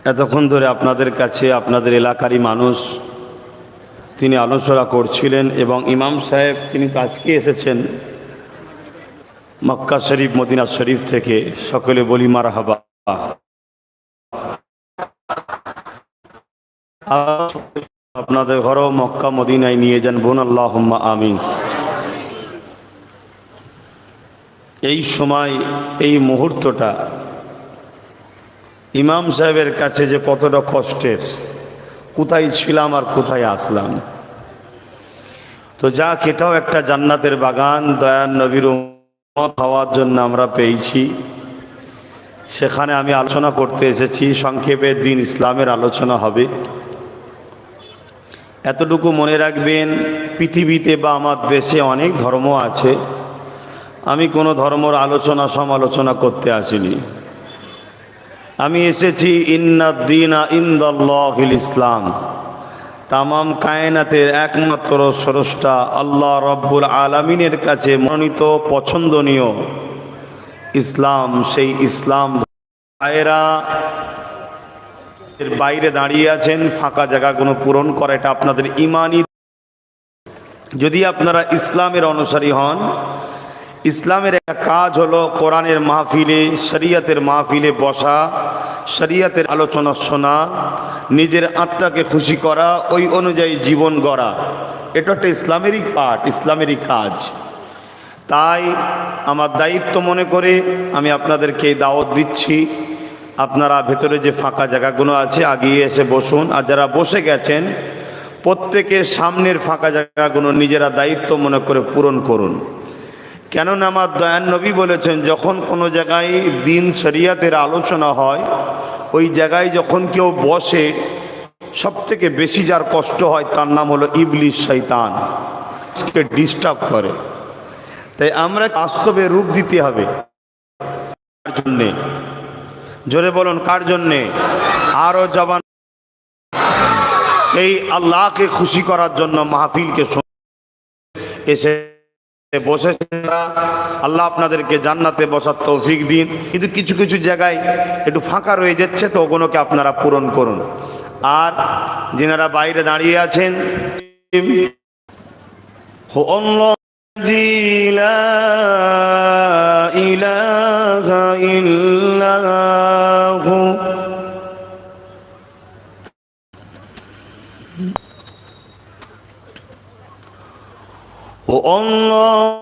এতক্ষণ ধরে আপনাদের কাছে আপনাদের এলাকারই মানুষ তিনি আলোচনা করছিলেন এবং ইমাম সাহেব তিনি তো আজকে এসেছেন মক্কা শরীফ মদিনা শরীফ থেকে। সকলে বলি মারহাবা। আপনাদের ঘরেও মক্কা মদিনায় নিয়ে যান, বোন আল্লাহুম্মা আমিন। এই সময় এই মুহূর্তটা ইমাম সাহেবের কাছে যে কতটা কষ্টের, কোথায় ছিলাম আর কোথায় আসলাম। তো যাক, এটাও একটা জান্নাতের বাগান, দয়ার নবীর উম্মত হওয়ার জন্য আমরা পেয়েছি। সেখানে আমি আলোচনা করতে এসেছি। সংক্ষেপে দিন ইসলামের আলোচনা হবে। এতটুকু মনে রাখবেন, পৃথিবীতে বা আমার দেশে অনেক ধর্ম আছে। আমি কোনো ধর্মের আলোচনা সমালোচনা করতে আসিনি। আমি এসেছি ইন্নাদ-দীনা ইনদাল্লাহিল ইসলাম। তামাম কায়নাতের একমাত্র স্রষ্টা আল্লাহ রব্বুল আলামিনের কাছে মনোনীত পছন্দনীয় ইসলাম, সেই ইসলাম ভাইয়েরা এর বাইরে দাঁড়িয়ে আছেন, ফাঁকা জায়গাগুলো পূরণ করা এটা আপনাদের ইমানি। যদি আপনারা ইসলামের অনুসারী হন, ইসলামের একটা কাজ হলো কোরআনের মাহফিলে, শরিয়তের মাহফিলে বসা, শরিয়তের আলোচনা শোনা, নিজের আত্মাকে খুশি করা, ওই অনুযায়ী জীবন গড়া। এটা একটা ইসলামেরই পাঠ, ইসলামেরই কাজ। তাই আমার দায়িত্ব মনে করে আমি আপনাদেরকে দাওয়াত দিচ্ছি, আপনারা ভেতরে যে ফাঁকা জায়গাগুলো আছে আগিয়ে এসে বসুন। আর যারা বসে গেছেন, প্রত্যেকের সামনের ফাঁকা জায়গাগুলো নিজেরা দায়িত্ব মনে করে পূরণ করুন। কেননা আমার দয়ার নবী বলেছেন, যখন কোনো জায়গায় দিন শরিয়তের আলোচনা হয়, ওই জায়গায় যখন কেউ বসে, সবথেকে বেশি যার কষ্ট হয় তার নাম হলো ইবলিস, শয়তান। কে ডিস্টার্ব করে। তাই আমরা বাস্তবে রূপ দিতে হবে। কার জন্যে? জোরে বলুন, কার জন্যে? আরো জবান। সেই আল্লাহকে খুশি করার জন্য মাহফিলকে এসে বসেছেন। আল্লাহ আপনাদেরকে জান্নাতে বসার তৌফিক দিন। কিন্তু কিছু কিছু জায়গায় একটু ফাঁকা রয়ে যাচ্ছে, তো ওগুলোকে আপনারা পূরণ করুন। আর যিনারা বাইরে দাঁড়িয়ে আছেন, ও আল্লাহ